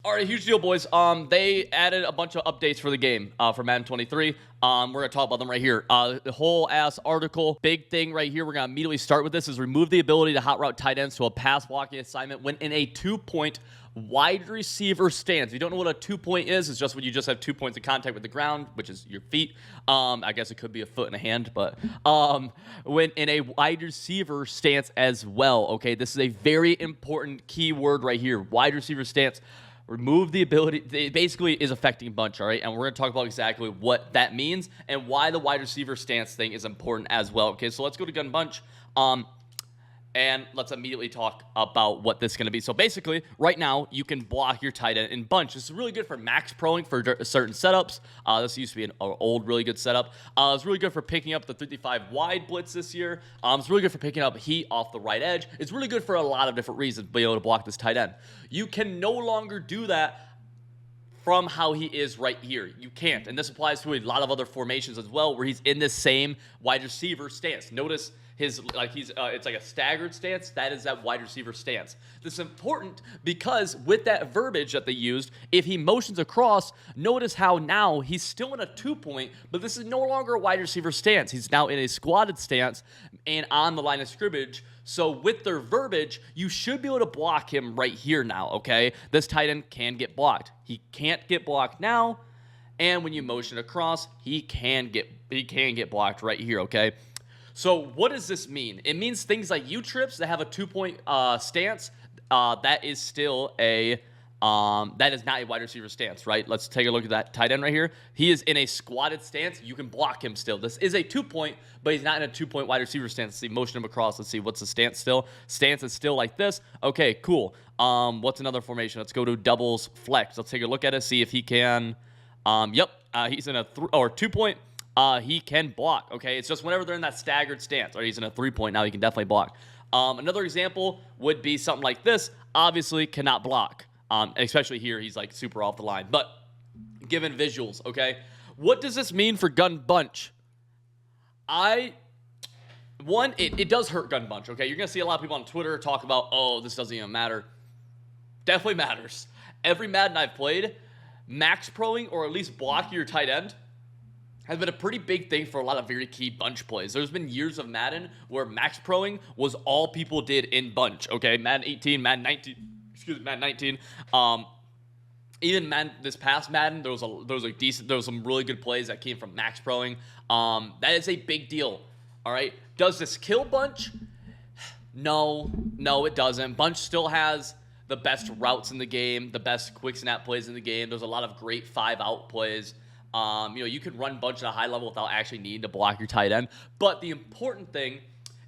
All right, huge deal, boys. They added a bunch of updates for the game for Madden 23. We're gonna talk about them right here. The whole ass article. Big thing right here. We're gonna immediately start with this: is remove the ability to hot route tight ends to a pass blocking assignment when in a 2-point wide receiver stance. If you don't know what a 2-point is, it's just when you just have 2 points of contact with the ground, which is your feet. I guess it could be a foot and a hand, but when in a wide receiver stance as well. Okay, this is a very important keyword right here. Wide receiver stance. Remove the ability. It basically is affecting bunch, all right? And we're going to talk about exactly what that means and why the wide receiver stance thing is important as well. Okay, so let's go to gun bunch. And let's immediately talk about what this is going to be. So basically, right now, you can block your tight end in bunch. This is really good for max proing for certain setups. This used to be an old, really good setup. It's really good for picking up the 55 wide blitz this year. It's really good for picking up heat off the right edge. It's really good for a lot of different reasons, being able to block this tight end. You can no longer do that from how he is right here. You can't. And this applies to a lot of other formations as well, where he's in this same wide receiver stance. Notice his, it's like a staggered stance. That is that wide receiver stance. This is important because with that verbiage that they used, if he motions across, notice how now he's still in a 2-point, but this is no longer a wide receiver stance. He's now in a squatted stance and on the line of scrimmage. So with their verbiage, you should be able to block him right here now, okay? This tight end can get blocked. He can't get blocked now, and when you motion across, he can get blocked right here, okay? So what does this mean? It means things like U-trips that have a 2-point stance, that is still a that is not a wide receiver stance, right? Let's take a look at that tight end right here. He is in a squatted stance. You can block him still. This is a 2-point, but he's not in a 2-point wide receiver stance. Let's see, motion him across. Let's see, what's the stance still? Stance is still like this. Okay, cool. What's another formation? Let's go to doubles flex. Let's take a look at it, see if he can. He's in a 2-point. He can block, okay? It's just whenever they're in that staggered stance, or he's in a 3-point, now he can definitely block. Another example would be something like this. Obviously, cannot block. Especially here, he's like super off the line. But given visuals, okay? What does this mean for gun bunch? It does hurt gun bunch, okay? You're going to see a lot of people on Twitter talk about, oh, this doesn't even matter. Definitely matters. Every Madden I've played, max proing or at least blocking your tight end has been a pretty big thing for a lot of very key bunch plays. There's been years of Madden where max proing was all people did in bunch, okay? Madden 18, Madden 19... Madden 19. Even this past Madden, there was some really good plays that came from max proing. That is a big deal. All right. Does this kill bunch? No, it doesn't. Bunch still has the best routes in the game, the best quick snap plays in the game. There's a lot of great 5-out plays. You can run bunch at a high level without actually needing to block your tight end. But the important thing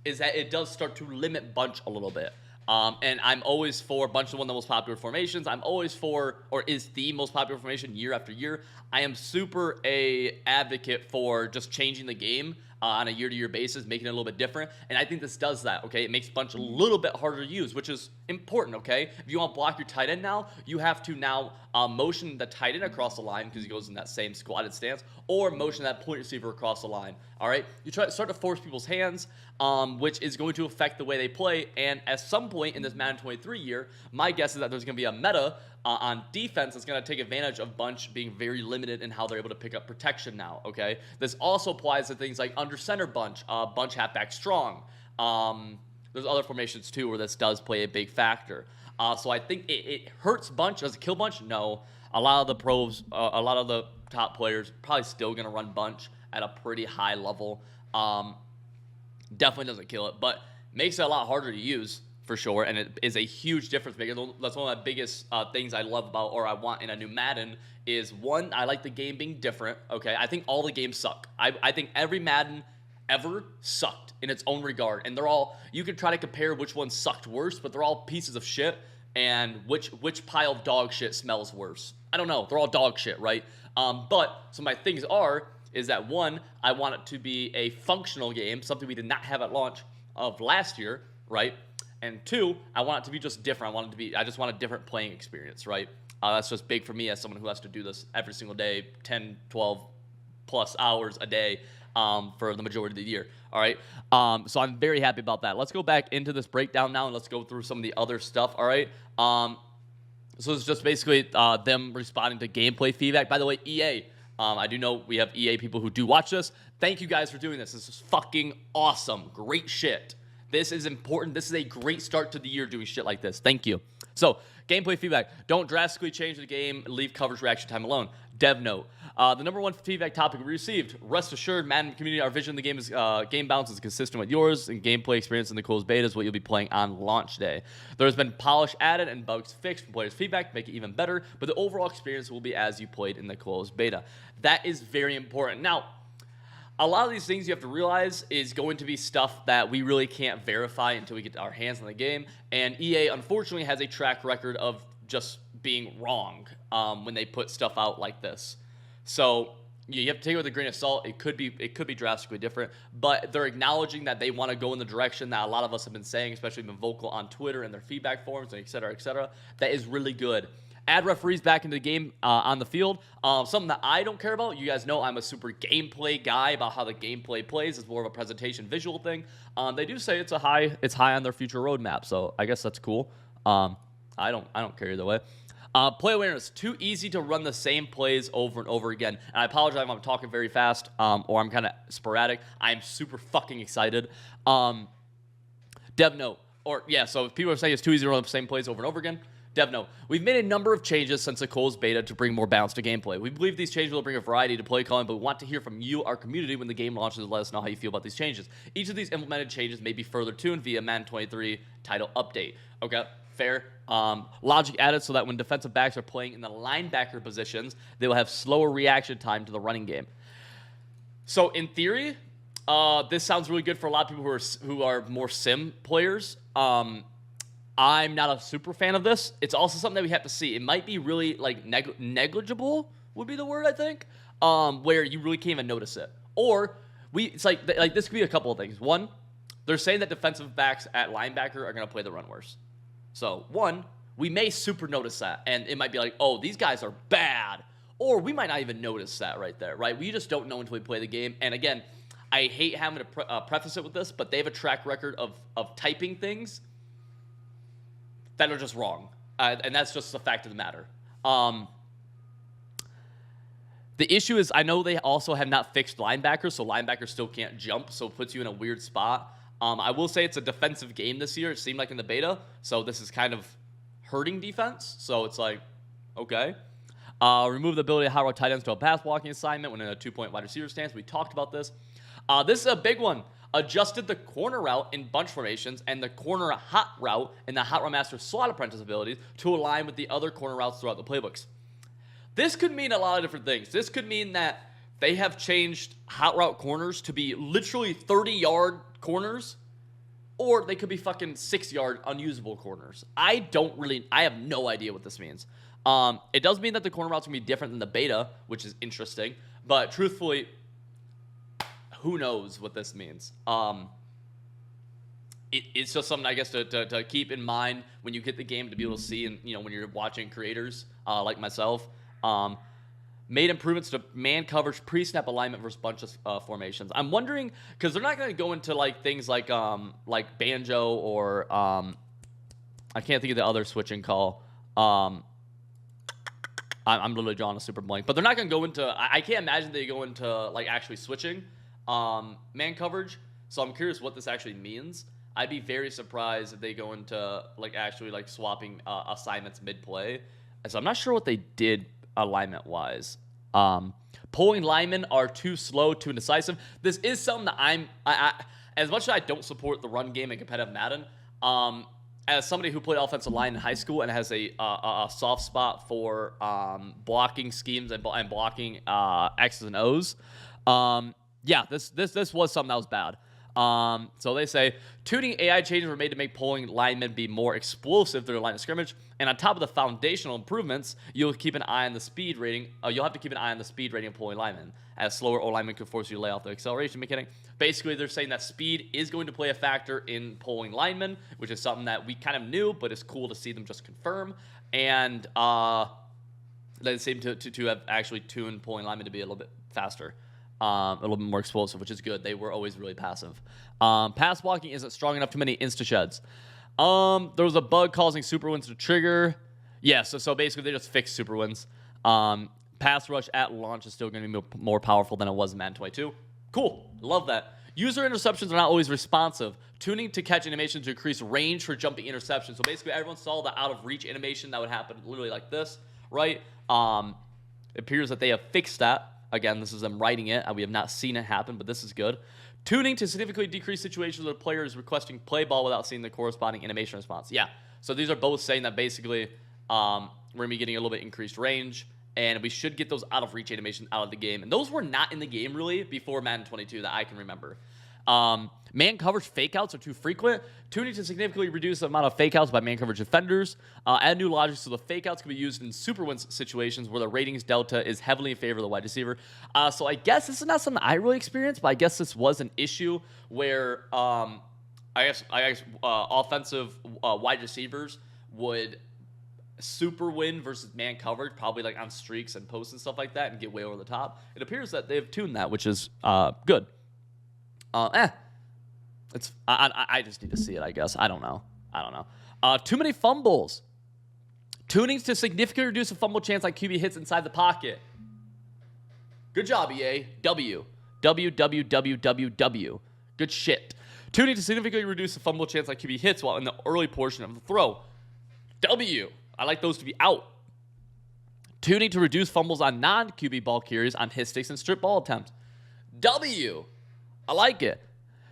is that it does start to limit bunch a little bit. And I'm always for bunch of one of the most popular formations. I'm always for, or is the most popular formation year after year. I am super a advocate for just changing the game on a year-to-year basis, making it a little bit different. And I think this does that, okay? It makes bunch a little bit harder to use, which is important, okay? If you want to block your tight end now, you have to now motion the tight end across the line because he goes in that same squatted stance, or motion that point receiver across the line, all right? You start to force people's hands, which is going to affect the way they play. And at some point in this Madden 23 year, my guess is that there's going to be a meta on defense that's going to take advantage of bunch being very limited in how they're able to pick up protection now, okay? This also applies to things like under center bunch, bunch halfback strong. There's other formations too where this does play a big factor. So I think it hurts bunch. Does it kill bunch? No. A lot of the pros, a lot of the top players probably still going to run bunch at a pretty high level. Definitely doesn't kill it, but makes it a lot harder to use for sure, and it is a huge difference maker. That's one of the biggest things I love about, or I want in a new Madden, is one, I like the game being different, okay? I think all the games suck. I think every Madden ever sucked in its own regard, and they're all, you could try to compare which one sucked worse, but they're all pieces of shit, and which pile of dog shit smells worse? I don't know. They're all dog shit, right? But so my things is that one, I want it to be a functional game, something we did not have at launch of last year, right? And two, I want it to be just different. I just want a different playing experience, right? That's just big for me as someone who has to do this every single day, 10, 12 plus hours a day for the majority of the year, all right? So I'm very happy about that. Let's go back into this breakdown now, and let's go through some of the other stuff, all right? So it's just basically them responding to gameplay feedback. By the way, EA, I do know we have EA people who do watch this. Thank you guys for doing this. This is fucking awesome. Great shit. This is important. This is a great start to the year doing shit like this. Thank you. So, gameplay feedback. Don't drastically change the game. Leave coverage reaction time alone. Dev note. The number one feedback topic we received. Rest assured, Madden community, our vision of the game is game balance is consistent with yours, and gameplay experience in the closed beta is what you'll be playing on launch day. There's been polish added and bugs fixed from players' feedback to make it even better, but the overall experience will be as you played in the closed beta. That is very important. Now, a lot of these things you have to realize is going to be stuff that we really can't verify until we get our hands on the game, and EA unfortunately has a track record of just being wrong when they put stuff out like this. So you have to take it with a grain of salt. It could be drastically different, but they're acknowledging that they want to go in the direction that a lot of us have been saying, especially been vocal on Twitter and their feedback forums, and et cetera, et cetera. That is really good. Add referees back into the game on the field. Something that I don't care about. You guys know I'm a super gameplay guy about how the gameplay plays. It's more of a presentation visual thing. They do say it's high on their future roadmap, so I guess that's cool. I don't care either way. Play awareness. Too easy to run the same plays over and over again. And I apologize if I'm talking very fast or I'm kind of sporadic. I'm super fucking excited. Dev note. So if people are saying it's too easy to run the same plays over and over again, dev note. We've made a number of changes since the closed beta to bring more balance to gameplay. We believe these changes will bring a variety to play calling, but we want to hear from you, our community, when the game launches, to let us know how you feel about these changes. Each of these implemented changes may be further tuned via Madden 23 title update. Okay, fair. Logic added so that when defensive backs are playing in the linebacker positions, they will have slower reaction time to the running game. So in theory, this sounds really good for a lot of people who are more sim players. I'm not a super fan of this. It's also something that we have to see. It might be really like negligible would be the word, I think, where you really can't even notice it. Or it's like this could be a couple of things. One, they're saying that defensive backs at linebacker are going to play the run worse. So one, we may super notice that, and it might be like, oh, these guys are bad. Or we might not even notice that right there, right? We just don't know until we play the game. And again, I hate having to preface it with this, but they have a track record of typing things that are just wrong. And that's just the fact of the matter. The issue is I know they also have not fixed linebackers, so linebackers still can't jump, so it puts you in a weird spot. I will say it's a defensive game this year. It seemed like in the beta, so this is kind of hurting defense. So it's like, okay. Remove the ability to hot route tight ends to a pass blocking assignment when in a 2-point wide receiver stance. We talked about this. This is a big one. Adjusted the corner route in bunch formations and the corner hot route in the hot route master slot apprentice abilities to align with the other corner routes throughout the playbooks. This could mean a lot of different things. This could mean that they have changed hot route corners to be literally 30-yard corners, or they could be fucking 6-yard unusable corners. I have no idea what this means. It does mean that the corner routes are going to be different than the beta, which is interesting, but truthfully, who knows what this means? It's just something, I guess, to keep in mind when you get the game, to be able to see, and when you're watching creators like myself. Made improvements to man coverage, pre-snap alignment versus bunch of formations. I'm wondering, because they're not going to go into like things like Banjo or I can't think of the other switching call. I'm literally drawing a super blank, but they're not going to go into. I can't imagine they go into like actually switching man coverage. So I'm curious what this actually means. I'd be very surprised if they go into like actually like swapping assignments mid-play. So I'm not sure what they did alignment wise. Pulling linemen are too slow, too indecisive. This is something that I as much as I don't support the run game in competitive Madden, as somebody who played offensive line in high school and has a soft spot for blocking schemes and blocking X's and O's, yeah, this was something that was bad. So they say tuning AI changes were made to make pulling linemen be more explosive through the line of scrimmage, and on top of the foundational improvements, you'll keep an eye on the speed rating. You'll have to keep an eye on the speed rating of pulling linemen, as slower O linemen could force you to lay off the acceleration mechanic. Basically, they're saying that speed is going to play a factor in pulling linemen, which is something that we kind of knew, but it's cool to see them just confirm. And they seem to have actually tuned pulling linemen to be a little bit faster. A little bit more explosive, which is good. They were always really passive. Pass blocking isn't strong enough. Too many insta sheds. There was a bug causing super wins to trigger. Yeah, so basically they just fixed super wins. Pass rush at launch is still going to be more powerful than it was in Madden 22. Cool. Love that. User interceptions are not always responsive. Tuning to catch animation to increase range for jumping interceptions. So basically everyone saw the out of reach animation that would happen literally like this, right? It appears that they have fixed that. Again, this is them writing it. We have not seen it happen, but this is good. Tuning to significantly decrease situations where the player is requesting play ball without seeing the corresponding animation response. Yeah, so these are both saying that basically we're going to be getting a little bit increased range, and we should get those out-of-reach animations out of the game. And those were not in the game, really, before Madden 22 that I can remember. Man coverage fakeouts are too frequent. Tuning to significantly reduce the amount of fakeouts by man coverage defenders. Add new logic so the fakeouts can be used in super win situations where the ratings delta is heavily in favor of the wide receiver. So I guess this is not something I really experienced, but I guess this was an issue where I guess offensive wide receivers would super win versus man coverage, probably like on streaks and posts and stuff like that, and get way over the top. It appears that they've tuned that, which is good. It's I just need to see it, I guess. I don't know. Too many fumbles. Tunings to significantly reduce a fumble chance like QB hits inside the pocket. Good job, EA. W. Good shit. Tuning to significantly reduce the fumble chance like QB hits while in the early portion of the throw. W. I like those to be out. Tuning to reduce fumbles on non-QB ball carries on hit sticks and strip ball attempts. W. I like it.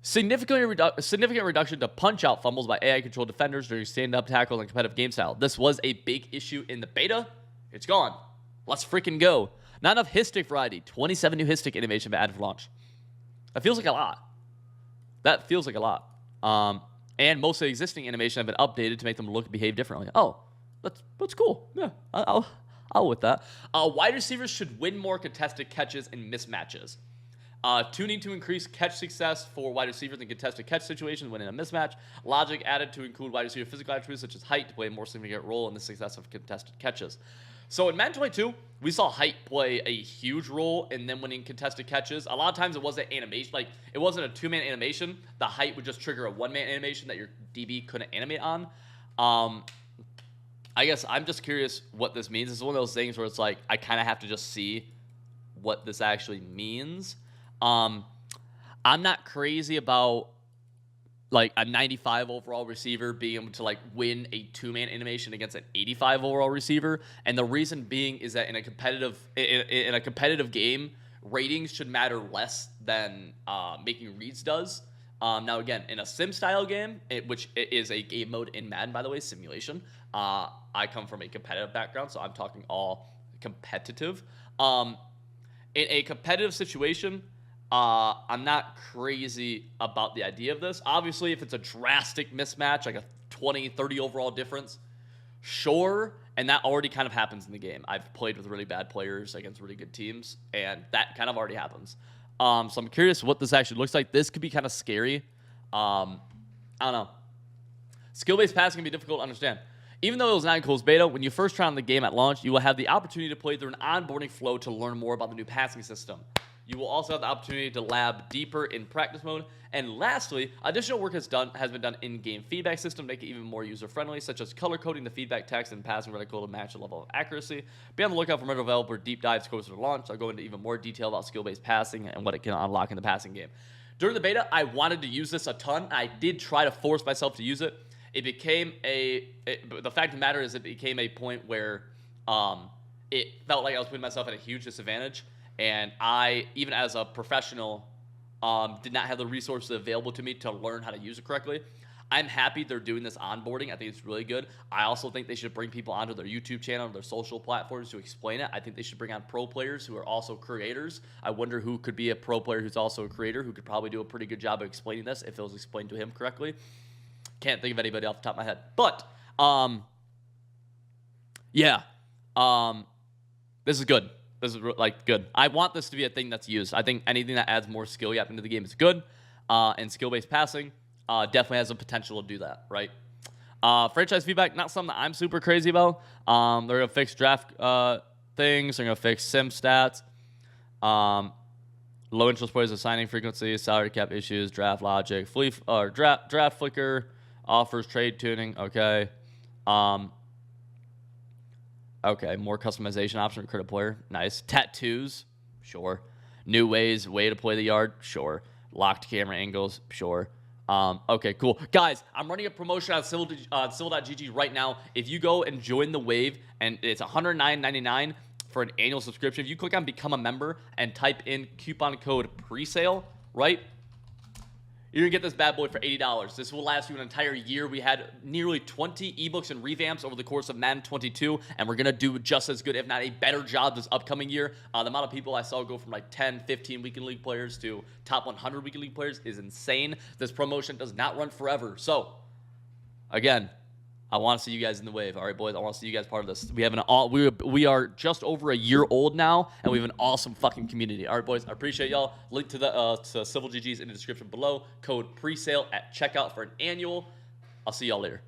Significant reduction to punch-out fumbles by AI-controlled defenders during stand-up tackles and competitive game style. This was a big issue in the beta. It's gone. Let's freaking go. Not enough hit stick variety. 27 new hit stick animation by added for launch. That feels like a lot. And most of the existing animation have been updated to make them look and behave differently. Oh, that's cool. Yeah, I'll with that. Wide receivers should win more contested catches and mismatches. Tuning to increase catch success for wide receivers in contested catch situations when in a mismatch. Logic added to include wide receiver physical attributes such as height to play a more significant role in the success of contested catches. So in Madden 22, we saw height play a huge role in them winning contested catches. A lot of times it wasn't animation, like it wasn't a two-man animation. The height would just trigger a one-man animation that your DB couldn't animate on. I guess I'm just curious what this means. It's one of those things where it's like I kind of have to just see what this actually means. I'm not crazy about like a 95 overall receiver being able to like win a two-man animation against an 85 overall receiver, and the reason being is that in a competitive game, ratings should matter less than making reads does. Now again, in a sim style game, which is a game mode in Madden, by the way, simulation. I come from a competitive background, so I'm talking all competitive. In a competitive situation, I'm not crazy about the idea of this. Obviously, if it's a drastic mismatch, like a 20, 30 overall difference, sure, and that already kind of happens in the game. I've played with really bad players against really good teams, and that kind of already happens. So I'm curious what this actually looks like. This could be kind of scary. I don't know. Skill-based passing can be difficult to understand. Even though it was not in closed beta, when you first try on the game at launch, you will have the opportunity to play through an onboarding flow to learn more about the new passing system. You will also have the opportunity to lab deeper in practice mode. And lastly, additional work has been done in-game feedback system to make it even more user-friendly, such as color-coding the feedback text and passing reticle to match the level of accuracy. Be on the lookout for more developer deep dives closer to launch. I'll go into even more detail about skill-based passing and what it can unlock in the passing game. During the beta, I wanted to use this a ton. I did try to force myself to use it. It became the fact of the matter is it became a point where it felt like I was putting myself at a huge disadvantage. And I, even as a professional, did not have the resources available to me to learn how to use it correctly. I'm happy they're doing this onboarding. I think it's really good. I also think they should bring people onto their YouTube channel, their social platforms to explain it. I think they should bring on pro players who are also creators. I wonder who could be a pro player who's also a creator who could probably do a pretty good job of explaining this if it was explained to him correctly. Can't think of anybody off the top of my head. But, yeah. This is good. This is like good. I want this to be a thing that's used. I think anything that adds more skill gap into the game is good. And skill-based passing definitely has the potential to do that, right? Franchise feedback, not something that I'm super crazy about. They're going to fix draft things. They're going to fix sim stats. Low interest players assigning frequency, salary cap issues, draft logic, draft flicker, offers, trade tuning. Okay. Okay, more customization option for credit player. Nice. Tattoos. Sure. New way to play the yard. Sure. Locked camera angles. Sure. Okay, cool. Guys, I'm running a promotion on Civil.gg right now. If you go and join the wave, and it's $109.99 for an annual subscription, if you click on become a member and type in coupon code presale, right? You're going to get this bad boy for $80. This will last you an entire year. We had nearly 20 ebooks and revamps over the course of Madden 22, and we're going to do just as good, if not a better job this upcoming year. The amount of people I saw go from like 10, 15 weekend league players to top 100 weekend league players is insane. This promotion does not run forever. So, again, I want to see you guys in the wave. All right, boys. I want to see you guys part of this. We are just over a year old now, and we have an awesome fucking community. All right, boys. I appreciate y'all. Link to the to Civil GG's in the description below. Code presale at checkout for an annual. I'll see y'all later.